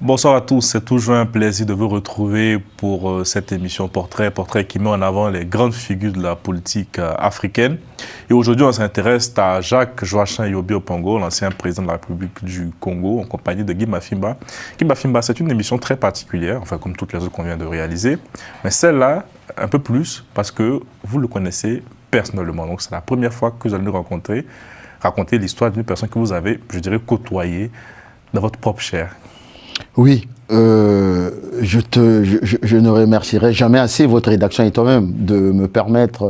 Bonsoir à tous, c'est toujours un plaisir de vous retrouver pour cette émission Portrait qui met en avant les grandes figures de la politique africaine. Et aujourd'hui, on s'intéresse à Jacques-Joachim Yobi Opango, l'ancien président de la République du Congo, en compagnie de Guy Mafimba. Guy Mafimba, c'est une émission très particulière, enfin comme toutes les autres qu'on vient de réaliser, mais celle-là, un peu plus, parce que vous le connaissez personnellement. Donc c'est la première fois que vous allez nous raconter l'histoire d'une personne que vous avez, je dirais, côtoyée dans votre propre chair. Oui, je ne remercierai jamais assez votre rédaction et toi-même de me permettre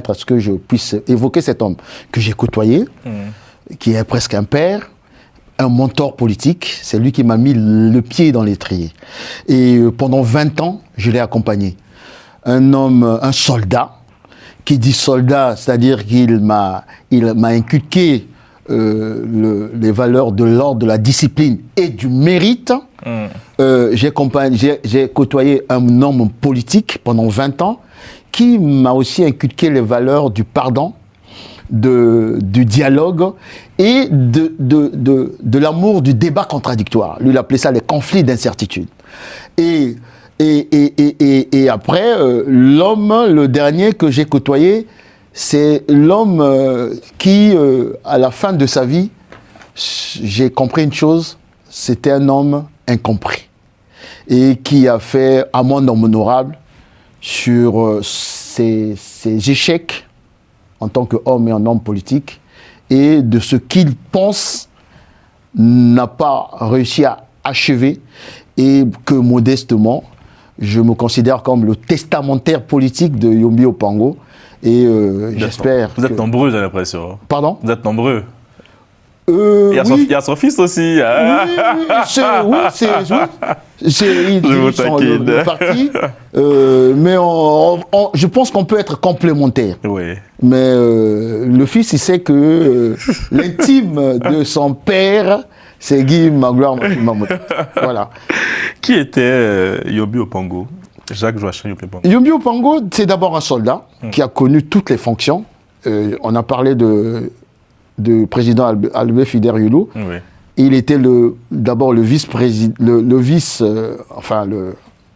à ce que je puisse évoquer cet homme que j'ai côtoyé, qui est presque un père, un mentor politique. C'est lui qui m'a mis le pied dans l'étrier. Et pendant 20 ans, je l'ai accompagné. Un soldat, qui dit soldat, c'est-à-dire qu'il m'a inculqué les valeurs de l'ordre, de la discipline et du mérite. J'ai côtoyé un homme politique pendant 20 ans qui m'a aussi inculqué les valeurs du pardon, du dialogue et de l'amour du débat contradictoire. Lui, il appelait ça les conflits d'incertitude. Et après, l'homme, le dernier que j'ai côtoyé, c'est l'homme qui, à la fin de sa vie, j'ai compris une chose, c'était un homme incompris et qui a fait amende honorable sur ses échecs en tant qu'homme et un homme politique et de ce qu'il pense n'a pas réussi à achever et que modestement, je me considère comme le testamentaire politique de Yobi Opango. Et j'espère. Vous êtes nombreux, j'ai l'impression. Pardon? Vous êtes nombreux. Il y a son fils aussi. Hein? Oui, ils sont le parti. Mais je pense qu'on peut être complémentaires. Oui. Mais le fils, il sait que l'intime de son père, c'est Guy Magloire Mamoto. Voilà. Qui était Yobi Opango? Jacques-Joachim Yobi Opango. Yobi Opango, c'est d'abord un soldat qui a connu toutes les fonctions. On a parlé de président Albert Fider Yulu. Oui. Il était d'abord le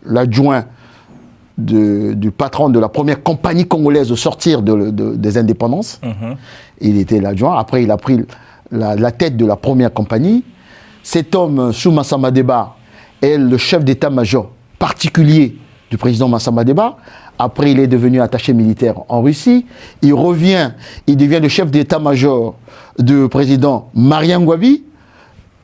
l'adjoint du patron de la première compagnie congolaise de sortir des indépendances. Il était l'adjoint. Après, il a pris la tête de la première compagnie. Cet homme, sous Massamba Deba, est le chef d'état-major particulier du président Massamba Deba. Après, il est devenu attaché militaire en Russie. Il revient, il devient le chef d'état-major du président Marien Ngouabi.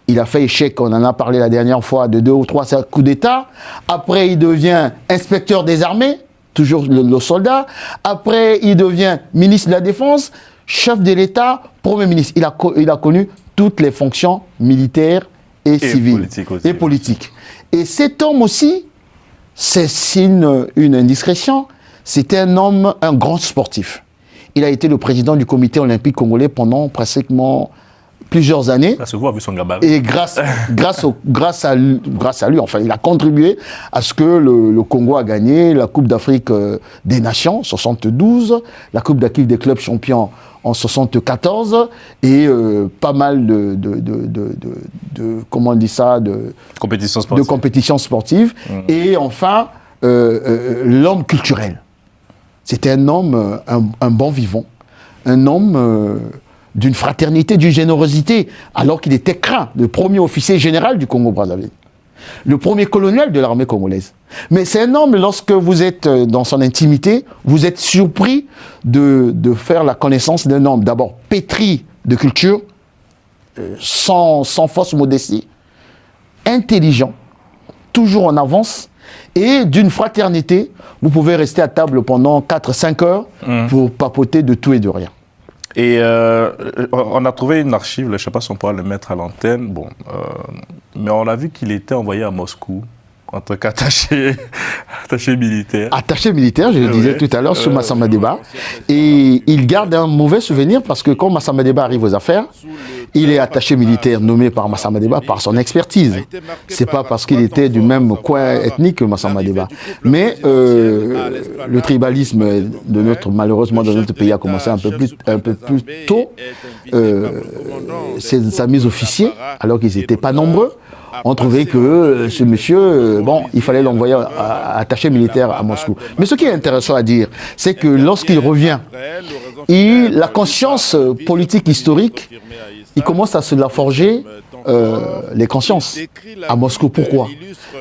Il a fait échec, on en a parlé la dernière fois, de 2 ou 3 coups d'État. Après, il devient inspecteur des armées, toujours le soldat. Après, il devient ministre de la Défense, chef de l'État, Premier ministre. Il a connu toutes les fonctions militaires et civiles et politiques. Et cet homme aussi, c'est une indiscrétion, c'était un grand sportif. Il a été le président du comité olympique congolais pendant pratiquement plusieurs années. Ça se voit vu son gabarit. Et grâce à lui, enfin, il a contribué à ce que le Congo a gagné la Coupe d'Afrique des Nations en 72, la Coupe d'Afrique des clubs champions en 74 et pas mal comment on dit ça, de compétitions sportives. Et enfin, l'homme culturel. C'était un homme, un bon vivant, un homme d'une fraternité, d'une générosité, alors qu'il était craint, le premier officier général du Congo-Brazzaville, le premier colonel de l'armée congolaise. Mais c'est un homme, lorsque vous êtes dans son intimité, vous êtes surpris de faire la connaissance d'un homme, d'abord pétri de culture, sans fausse modestie, intelligent, toujours en avance, et d'une fraternité. Vous pouvez rester à table pendant 4-5 heures pour papoter de tout et de rien. Et on a trouvé une archive, je ne sais pas si on pourra le mettre à l'antenne, mais on a vu qu'il était envoyé à Moscou en tant qu'attaché militaire. Attaché militaire, je le disais tout à l'heure, sous Massamba Deba. Et il garde un mauvais souvenir parce que quand Massamba Deba arrive aux affaires, il est attaché militaire nommé par Massamba Deba par son expertise. C'est pas parce qu'il était du même coin ethnique que Massamba Deba. Mais le tribalisme malheureusement dans notre pays a commencé un peu plus tôt. C'est sa mise officier, alors qu'ils n'étaient pas nombreux. on trouvait que ce monsieur, bon, il fallait l'envoyer attaché militaire à Moscou. Mais ce qui est intéressant à dire, c'est que lorsqu'il revient, la conscience politique historique, il commence à se la forger les consciences à Moscou. Pourquoi?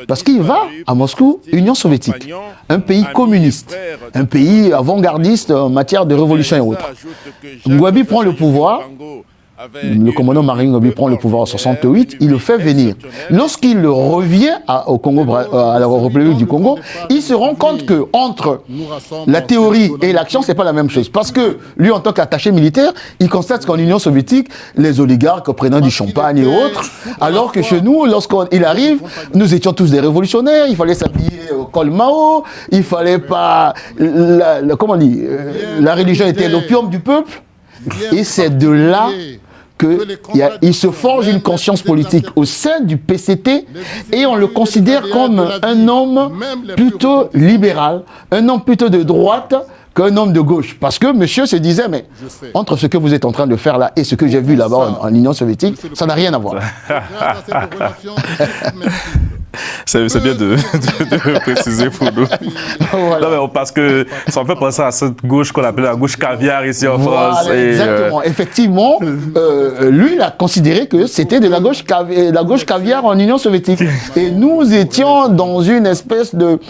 Parce qu'il va à Moscou, Union soviétique, un pays communiste, un pays avant-gardiste en matière de révolution et autres. Ngouabi prend le pouvoir. Le commandant Marien Ngouabi prend le pouvoir en 68, il le fait venir. Lorsqu'il revient au Congo, à la République du Congo, il se rend compte que entre la théorie et l'action, c'est pas la même chose. Parce que lui, en tant qu'attaché militaire, il constate qu'en Union soviétique, les oligarques prenaient du champagne et autres, alors que chez nous, lorsqu'il arrive, nous étions tous des révolutionnaires, il fallait s'habiller au col Mao, il fallait pas... comment on dit, la religion était l'opium du peuple, et c'est de là qu'il se forge une conscience politique au sein du PCT et on le considère comme un homme plutôt libéral, un homme plutôt de droite qu'un homme de gauche. Parce que monsieur se disait, mais entre ce que vous êtes en train de faire là et ce que j'ai vu là-bas en Union soviétique, ça n'a rien à voir. C'est bien de préciser pour nous. Voilà. Non, mais parce que ça me fait penser à cette gauche qu'on appelle la gauche caviar ici en France. Exactement. Effectivement, lui, il a considéré que c'était de la gauche caviar en Union soviétique. Et nous étions dans une espèce de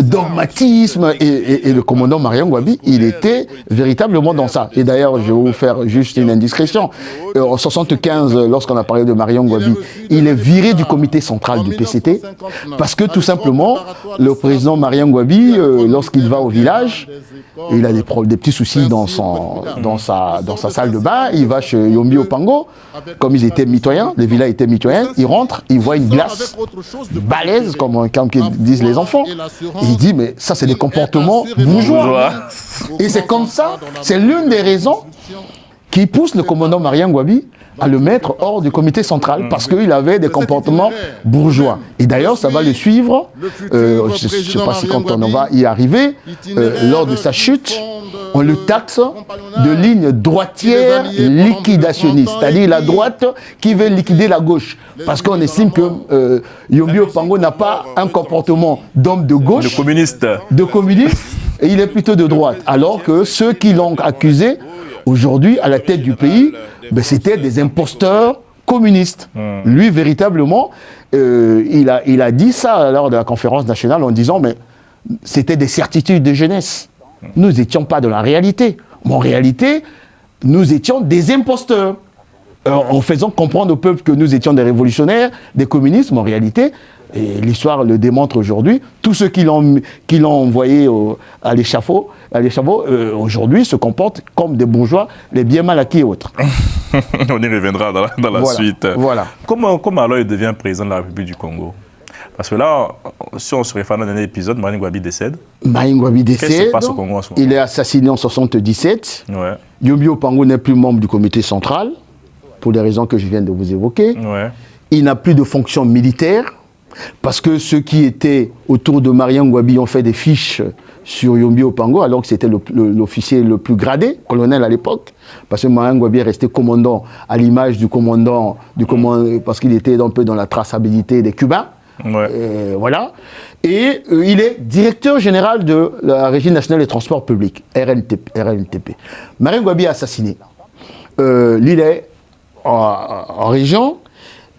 dogmatisme. Et le commandant Marien Ngouabi, il était véritablement dans ça. Et d'ailleurs, je vais vous faire juste une indiscrétion. En 75, lorsqu'on a parlé de Marien Ngouabi, il est viré du comité central du PCT parce que tout simplement le président Marien Ngouabi, lorsqu'il va au village, il a des petits soucis dans sa salle de bain, il va chez Yombi Opango, comme ils étaient mitoyens, les villas étaient mitoyens, il rentre, il voit une glace balèze comme disent les enfants, et il dit mais ça c'est des comportements bourgeois. Et c'est comme ça, c'est l'une des raisons qui pousse le commandant Marien Ngouabi à le mettre hors du comité central parce qu'il avait des comportements bourgeois. Et d'ailleurs, ça va le suivre, je ne sais pas si quand on va y arriver, lors de sa chute, on le taxe de ligne droitière liquidationniste, c'est-à-dire la droite qui veut liquider la gauche. Parce qu'on estime que Yombi Opango n'a pas un comportement d'homme de gauche, de communiste, et il est plutôt de droite. Alors que ceux qui l'ont accusé, aujourd'hui, à la tête du pays, ben, c'était des imposteurs communistes. Lui, véritablement, il a dit ça lors de la conférence nationale en disant mais c'était des certitudes de jeunesse. Nous n'étions pas de la réalité. Mais en réalité, nous étions des imposteurs. En faisant comprendre au peuple que nous étions des révolutionnaires, des communistes, mais en réalité, et l'histoire le démontre aujourd'hui, tous ceux qui l'ont envoyé à l'échafaud, aujourd'hui se comportent comme des bourgeois, les bien mal acquis et autres. On y reviendra dans la suite. Voilà. Comment alors il devient président de la République du Congo? Parce que là, si on se réfère à un dernier épisode, Marien Ngouabi décède. Marien Ngouabi décède. Qu'est-ce qui se passe au Congo en ce moment? Il est assassiné en 77. Ouais. Yombi Opango n'est plus membre du comité central, pour les raisons que je viens de vous évoquer. Ouais. Il n'a plus de fonction militaire. Parce que ceux qui étaient autour de Marien Ngouabi ont fait des fiches sur Yombi Opango, alors que c'était l'officier le plus gradé, colonel à l'époque. Parce que Marien Ngouabi est resté commandant à l'image du commandant, parce qu'il était un peu dans la traçabilité des Cubains. Ouais. Voilà. Et il est directeur général de la Régie nationale des transports publics, RNTP. Marien Ngouabi est assassiné. Lui, il est en région.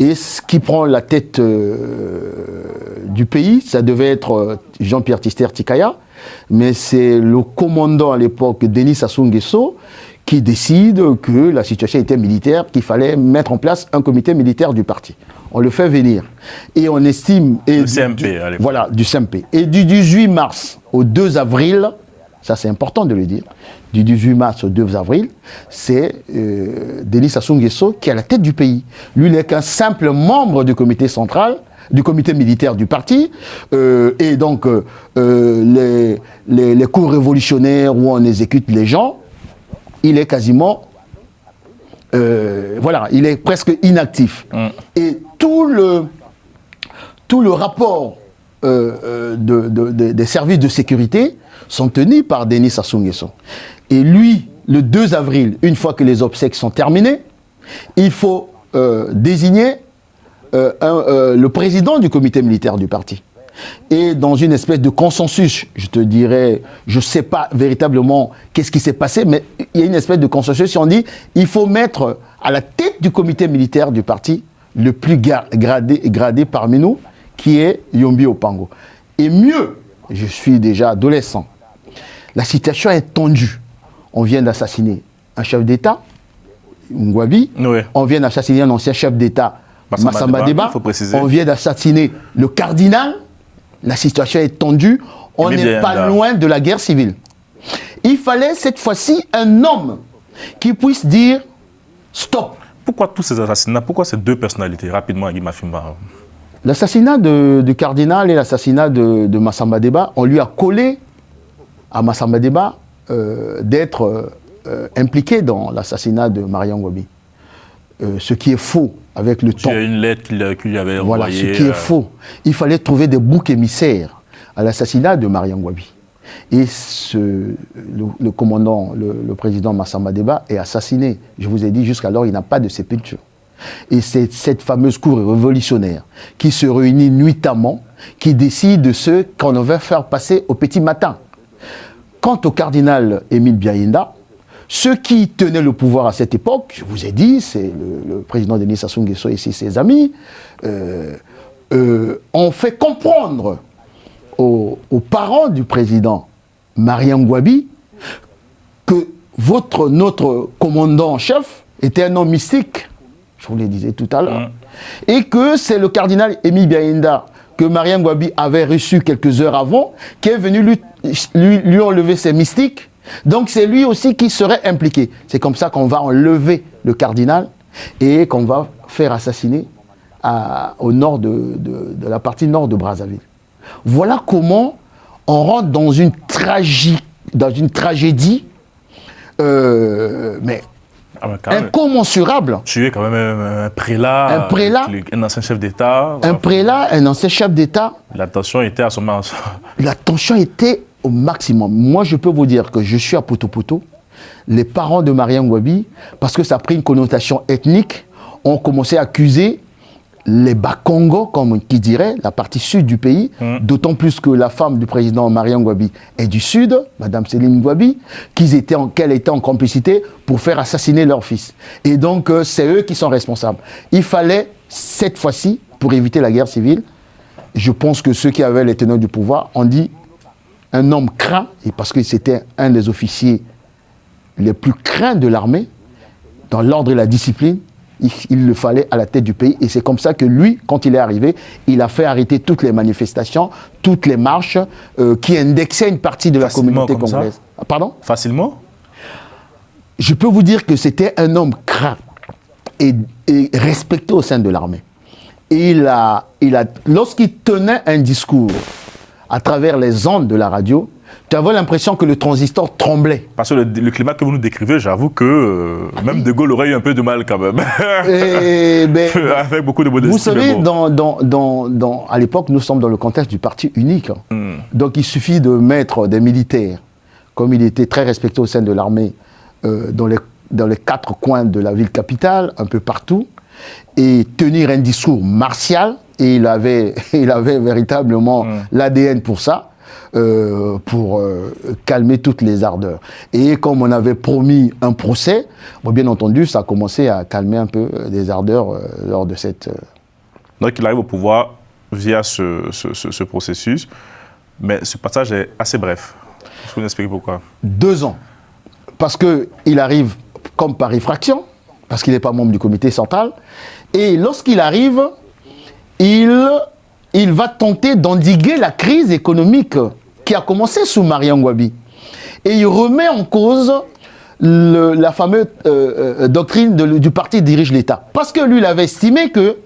Et ce qui prend la tête du pays, ça devait être Jean-Pierre Tister Tikaya, mais c'est le commandant à l'époque, Denis Sassou Nguesso, qui décide que la situation était militaire, qu'il fallait mettre en place un comité militaire du parti. On le fait venir. Et on estime... Du CMP, à l'époque. Voilà, du CMP. Et du 18 mars au 2 avril, ça c'est important de le dire, du 18 mars au 2 avril, c'est Denis Sassou Nguesso qui est à la tête du pays. Lui n'est qu'un simple membre du comité central, du comité militaire du parti, et donc les coups révolutionnaires où on exécute les gens, il est quasiment, voilà, il est presque inactif. Et tout le rapport des services de sécurité sont tenus par Denis Sassou Nguesso. Et lui, le 2 avril, une fois que les obsèques sont terminées, il faut désigner le président du comité militaire du parti. Et dans une espèce de consensus, je te dirais, je ne sais pas véritablement qu'est-ce qui s'est passé, mais il y a une espèce de consensus, si on dit, il faut mettre à la tête du comité militaire du parti le plus gradé parmi nous, qui est Yombi Opango. Et mieux, je suis déjà adolescent, la situation est tendue. On vient d'assassiner un chef d'État, Ngouabi, oui. On vient d'assassiner un ancien chef d'État, Massamba Deba, on vient d'assassiner le cardinal, la situation est tendue, on n'est pas loin de la guerre civile. Il fallait cette fois-ci un homme qui puisse dire stop. Pourquoi tous ces assassinats? Pourquoi ces deux personnalités? Rapidement, Guy Mafimba. L'assassinat du cardinal et l'assassinat de Massamba Deba, on lui a collé à Massamba Deba d'être impliqué dans l'assassinat de Mariam Ngouabi. Ce qui est faux avec le temps. Il y a une lettre qu'il lui avait envoyée. Voilà, ce qui est faux. Il fallait trouver des boucs émissaires à l'assassinat de Mariam Ngouabi. Et le commandant, le président Massamba Deba est assassiné. Je vous ai dit, jusqu'alors, il n'a pas de sépulture. Et c'est cette fameuse cour révolutionnaire qui se réunit nuitamment, qui décide de ce qu'on va faire passer au petit matin. Quant au cardinal Émile Biaïnda, ceux qui tenaient le pouvoir à cette époque, je vous ai dit, c'est le président Denis Sassou Nguesso et ses amis, ont fait comprendre aux parents du président Mariam Ngouabi que notre commandant en chef était un homme mystique, je vous le disais tout à l'heure, et que c'est le cardinal Émile Biaïnda que Mariam Ngouabi avait reçu quelques heures avant, qui est venu lui enlever ses mystiques. Donc c'est lui aussi qui serait impliqué. C'est comme ça qu'on va enlever le cardinal et qu'on va faire assassiner au nord de la partie nord de Brazzaville. Voilà comment on rentre dans une tragédie, mais incommensurable. Tu es quand même un prélat, un ancien chef d'État. Un prélat, un ancien chef d'État. La tension était à son moment. La tension était au maximum. Moi, je peux vous dire que je suis à Poto-Poto. Les parents de Mariam Ngouabi, parce que ça a pris une connotation ethnique, ont commencé à accuser les Bakongo, comme qui dirait, la partie sud du pays, d'autant plus que la femme du président Mariam Ngouabi est du sud, Madame Céline Ngouabi, qu'elle était en complicité pour faire assassiner leur fils. Et donc, c'est eux qui sont responsables. Il fallait, cette fois-ci, pour éviter la guerre civile, je pense que ceux qui avaient les tenants du pouvoir ont dit un homme craint, et parce que c'était un des officiers les plus craints de l'armée, dans l'ordre et la discipline, il le fallait à la tête du pays. Et c'est comme ça que lui, quand il est arrivé, il a fait arrêter toutes les manifestations, toutes les marches qui indexaient une partie de la communauté congolaise. Pardon? Facilement? Je peux vous dire que c'était un homme craint et respecté au sein de l'armée. Et lorsqu'il tenait un discours à travers les ondes de la radio, tu avais l'impression que le transistor tremblait. Parce que le climat que vous nous décrivez, j'avoue que même De Gaulle aurait eu un peu de mal quand même. Avec beaucoup de modestie. Vous savez, à l'époque, nous sommes dans le contexte du parti unique. Donc il suffit de mettre des militaires, comme il était très respecté au sein de l'armée, dans les 4 coins de la ville capitale, un peu partout, et tenir un discours martial. Et il avait véritablement l'ADN pour ça, pour calmer toutes les ardeurs. Et comme on avait promis un procès, bon, bien entendu, ça a commencé à calmer un peu les ardeurs lors de cette... Donc il arrive au pouvoir via ce processus, mais ce passage est assez bref. Je peux vous expliquer pourquoi. 2 ans. Parce qu'il arrive comme par effraction, parce qu'il n'est pas membre du comité central, et lorsqu'il arrive... Il va tenter d'endiguer la crise économique qui a commencé sous Mariam Ngouabi. Et il remet en cause la fameuse doctrine du parti qui dirige l'État. Parce que lui, il avait estimé que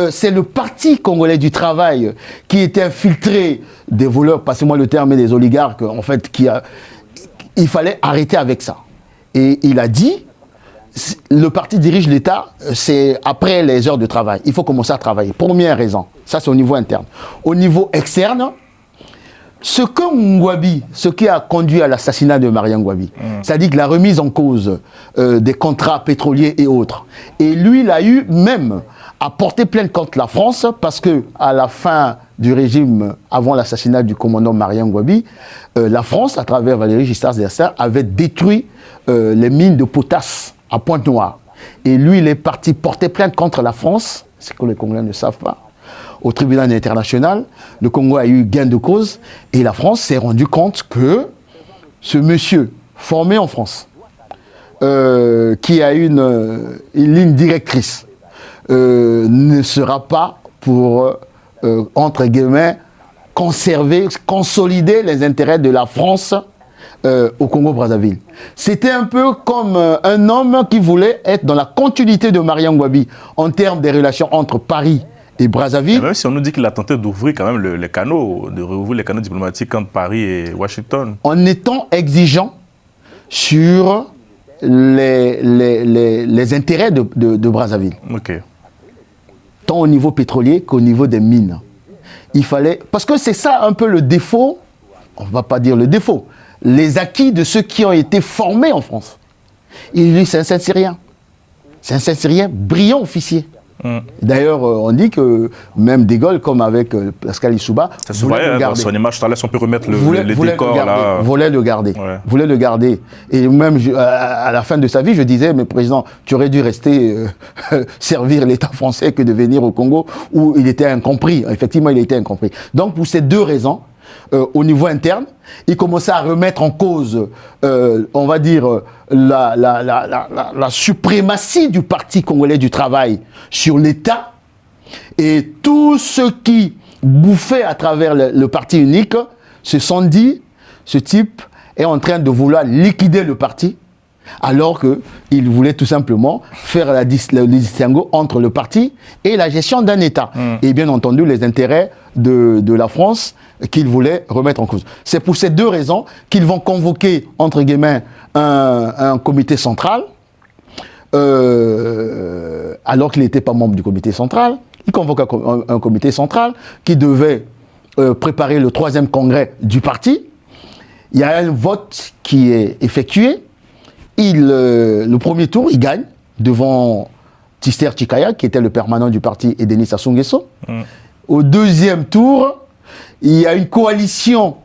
c'est le parti congolais du travail qui était infiltré des voleurs, passez-moi le terme, et des oligarques, en fait, il fallait arrêter avec ça. Et il a dit... Le parti dirige l'État, c'est après les heures de travail. Il faut commencer à travailler. Première raison. Ça, c'est au niveau interne. Au niveau externe, ce qui a conduit à l'assassinat de Mariam Ngouabi, c'est-à-dire que la remise en cause des contrats pétroliers et autres. Et lui, il a eu même a porté plainte contre la France parce que à la fin du régime, avant l'assassinat du commandant Marien Ngouabi, la France, à travers Valéry Giscard d'Estaing, avait détruit les mines de potasse à Pointe-Noire. Et lui, il est parti porter plainte contre la France, c'est que les Congolais ne savent pas, au tribunal international. Le Congo a eu gain de cause et la France s'est rendu compte que ce monsieur formé en France, qui a une ligne directrice, ne sera pas pour, entre guillemets, conserver, consolider les intérêts de la France au Congo-Brazzaville. C'était un peu comme un homme qui voulait être dans la continuité de Marien Ngouabi en termes des relations entre Paris et Brazzaville. Et même si on nous dit qu'il a tenté d'ouvrir quand même les canaux, de rouvrir les canaux diplomatiques entre Paris et Washington. En étant exigeant sur les intérêts de Brazzaville. Ok. Tant au niveau pétrolier qu'au niveau des mines. Il fallait... Parce que c'est ça un peu le défaut, on ne va pas dire le défaut, les acquis de ceux qui ont été formés en France. Lui, c'est un Saint-Syrien. C'est un Saint-Syrien brillant officier. D'ailleurs, on dit que même De Gaulle, comme avec Pascal Lissouba, voulait le garder. Son image, on peut remettre le décor là. Voulait le garder. Ouais. Voulait le garder. Et même à la fin de sa vie, je disais, mais président, tu aurais dû rester servir l'État français que de venir au Congo où il était incompris. Effectivement, il était incompris. Donc, pour ces deux raisons, au niveau interne, il commençait à remettre en cause, on va dire, la suprématie du Parti congolais du travail sur l'État, et tous ceux qui bouffaient à travers le parti unique se sont dit, ce type est en train de vouloir liquider le parti, alors qu'il voulait tout simplement faire le distinguo entre le parti et la gestion d'un État. Et bien entendu, les intérêts de la France qu'il voulait remettre en cause. C'est pour ces deux raisons qu'ils vont convoquer, entre guillemets, un comité central, alors qu'il n'était pas membre du comité central. Il convoque un comité central qui devait préparer le 3e congrès du parti. Il y a un vote qui est effectué. Le premier tour, il gagne devant Tister Chikaya, qui était le permanent du parti, et Denis Sassou Nguesso. Au deuxième tour, il y a une coalition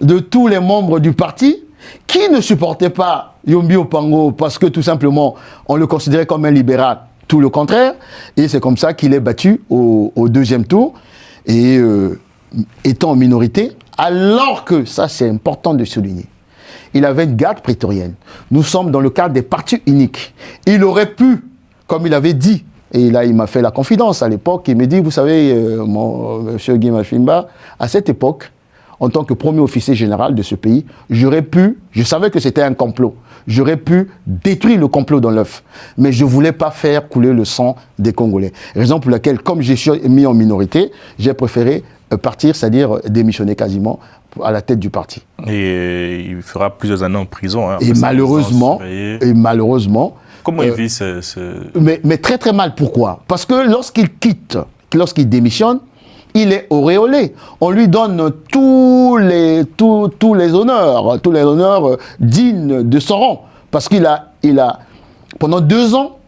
de tous les membres du parti qui ne supportaient pas Yombi Opango parce que tout simplement, on le considérait comme un libéral, tout le contraire. Et c'est comme ça qu'il est battu au deuxième tour, et étant en minorité, alors que, ça c'est important de souligner, il avait une garde prétorienne. Nous sommes dans le cadre des partis uniques. Il aurait pu, comme il avait dit, et là il m'a fait la confidence à l'époque, il me dit, vous savez, monsieur Guy Machimba, à cette époque, en tant que premier officier général de ce pays, j'aurais pu, je savais que c'était un complot, j'aurais pu détruire le complot dans l'œuf, mais je ne voulais pas faire couler le sang des Congolais. Raison pour laquelle, comme je suis mis en minorité, j'ai préféré partir, c'est-à-dire démissionner quasiment à la tête du parti. Et il fera plusieurs années en prison. Hein, et malheureusement, comment il vit mais très très mal. Pourquoi? Parce que lorsqu'il quitte, lorsqu'il démissionne, il est auréolé. On lui donne tous les honneurs dignes de son rang. Parce qu'il a, pendant 2 ans,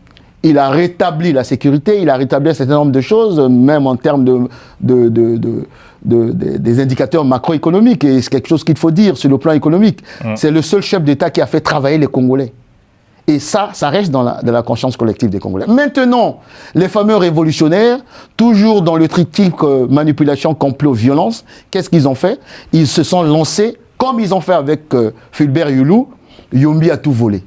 il a rétabli la sécurité, il a rétabli un certain nombre de choses, même en termes des indicateurs macroéconomiques. Et c'est quelque chose qu'il faut dire sur le plan économique. C'est le seul chef d'État qui a fait travailler les Congolais. Et ça reste dans la conscience collective des Congolais. Maintenant, les fameux révolutionnaires, toujours dans le triptyque manipulation, complot, violence, qu'est-ce qu'ils ont fait? Ils se sont lancés, comme ils ont fait avec Fulbert Youlou, Yombi a tout volé.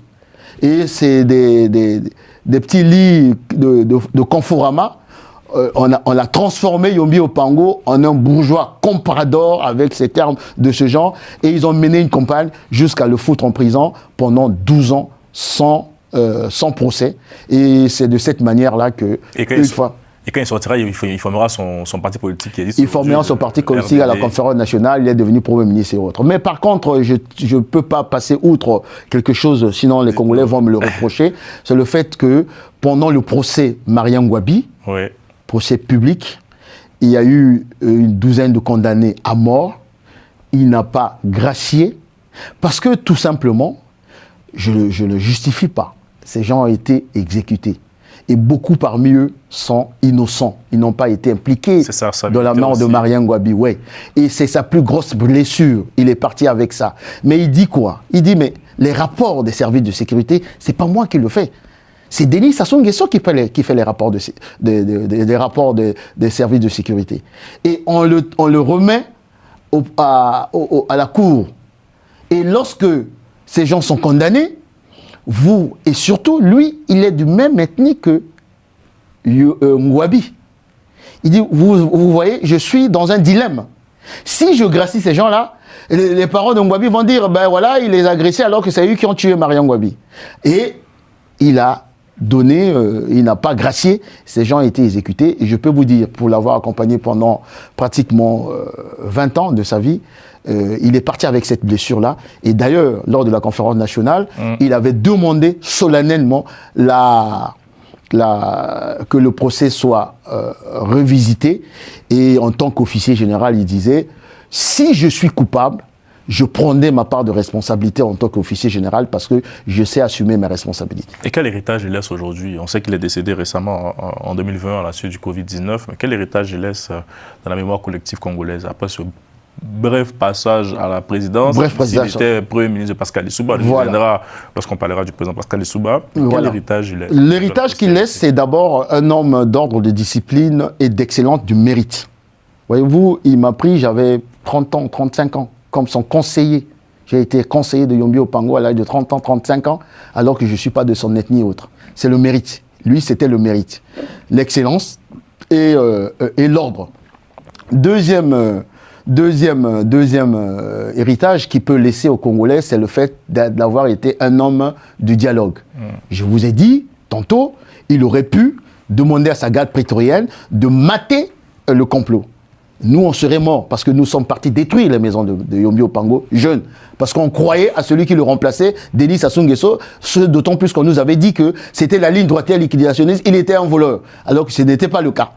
Et c'est des petits lits de Conforama. On a transformé Yombi Opango en un bourgeois comprador avec ces termes de ce genre. Et ils ont mené une campagne jusqu'à le foutre en prison pendant 12 ans. Sans procès, et c'est de cette manière-là que... Et quand il sortira, il formera son parti politique. Il formera son parti politique à la conférence nationale, il est devenu Premier ministre et autres. Mais par contre, je ne peux pas passer outre quelque chose, sinon les Congolais vont me le reprocher, c'est le fait que pendant le procès Marien Ngouabi, procès public, il y a eu une 12aine de condamnés à mort, il n'a pas gracié, parce que tout simplement, je ne le justifie pas. Ces gens ont été exécutés. Et beaucoup parmi eux sont innocents. Ils n'ont pas été impliqués dans la mort de Marien Ngouabi. Ouais. Et c'est sa plus grosse blessure. Il est parti avec ça. Mais il dit quoi? Il dit, mais les rapports des services de sécurité, c'est pas moi qui le fais. C'est Denis Sassou Nguesso qui fait les rapports, des rapports des services de sécurité. Et on le remet à la cour. Et lorsque ces gens sont condamnés, vous, et surtout, lui, il est du même ethnie que Ngouabi. Il dit, vous voyez, je suis dans un dilemme. Si je gracie ces gens-là, les parents de Ngouabi vont dire, ben voilà, il les a agressés alors que c'est eux qui ont tué Marien Ngouabi. Et il a donné, il n'a pas gracié, ces gens ont été exécutés. Et je peux vous dire, pour l'avoir accompagné pendant pratiquement 20 ans de sa vie, il est parti avec cette blessure-là. Et d'ailleurs, lors de la conférence nationale, il avait demandé solennellement que le procès soit revisité. Et en tant qu'officier général, il disait, si je suis coupable, je prendrai ma part de responsabilité en tant qu'officier général parce que je sais assumer mes responsabilités. Et quel héritage il laisse aujourd'hui? On sait qu'il est décédé récemment en 2020 à la suite du Covid-19, mais quel héritage il laisse dans la mémoire collective congolaise après ce bref passage à la présidence? Il était Premier ministre de Pascal Lissouba. Voilà. Lorsqu'on parlera du président Pascal Lissouba. Quel héritage il laisse? L'héritage qu'il laisse, c'est d'abord un homme d'ordre, de discipline et d'excellence, du mérite. Voyez-vous, il m'a pris, j'avais 30 ans, 35 ans. Comme son conseiller. J'ai été conseiller de Yombi Opango à l'âge de 30 ans, 35 ans, alors que je ne suis pas de son ethnie autre. C'est le mérite. Lui, c'était le mérite. L'excellence et l'ordre. Deuxième héritage qu'il peut laisser aux Congolais, c'est le fait d'avoir été un homme du dialogue. Je vous ai dit, tantôt, il aurait pu demander à sa garde prétorienne de mater le complot. Nous, on serait morts parce que nous sommes partis détruire les maisons de Yombi Opango, jeunes. Parce qu'on croyait à celui qui le remplaçait, Denis Sassou Nguesso, d'autant plus qu'on nous avait dit que c'était la ligne droitière liquidationniste, il était un voleur. Alors que ce n'était pas le cas.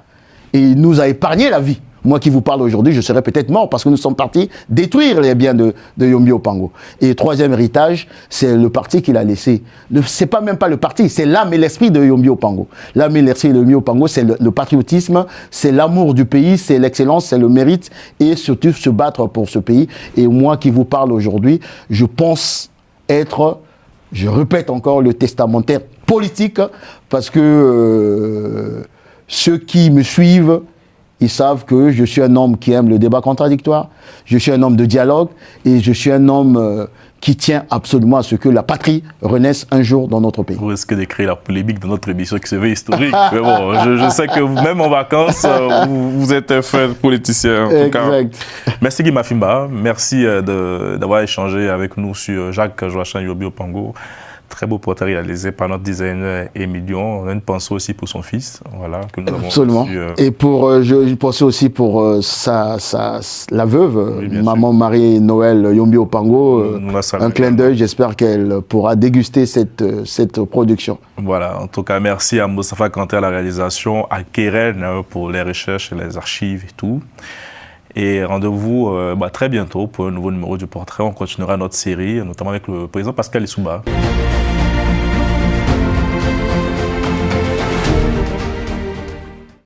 Et il nous a épargné la vie. Moi qui vous parle aujourd'hui, je serais peut-être mort parce que nous sommes partis détruire les biens de Yombi Opango. Et troisième héritage, c'est le parti qu'il a laissé. C'est pas même pas le parti, c'est l'âme et l'esprit de Yombi Opango. L'âme et l'esprit de Yombi Opango, c'est le patriotisme, c'est l'amour du pays, c'est l'excellence, c'est le mérite et surtout se battre pour ce pays. Et moi qui vous parle aujourd'hui, je pense être, je répète encore, le testamentaire politique parce que ceux qui me suivent, ils savent que je suis un homme qui aime le débat contradictoire, je suis un homme de dialogue et je suis un homme qui tient absolument à ce que la patrie renaisse un jour dans notre pays. Vous risquez de créer la polémique dans notre émission qui se veut historique. Mais bon, je sais que même en vacances, vous êtes un fin politicien. En tout cas. Merci Guy Mafimba, merci d'avoir échangé avec nous sur Jacques Joachim Yombi Opango. Très beau portrait réalisé par notre designer Emilion. On a une pensée aussi pour son fils, voilà, que nous avons absolument. Reçu, Et pour, je pensais aussi pour la veuve, oui, maman Marie-Noël Yombi Opango. Un clin d'œil, j'espère qu'elle pourra déguster cette production. Voilà, en tout cas, merci à Moustapha Kanté à la réalisation, à Keren pour les recherches et les archives et tout. Et rendez-vous très bientôt pour un nouveau numéro du Portrait. On continuera notre série, notamment avec le président Pascal Lissouba.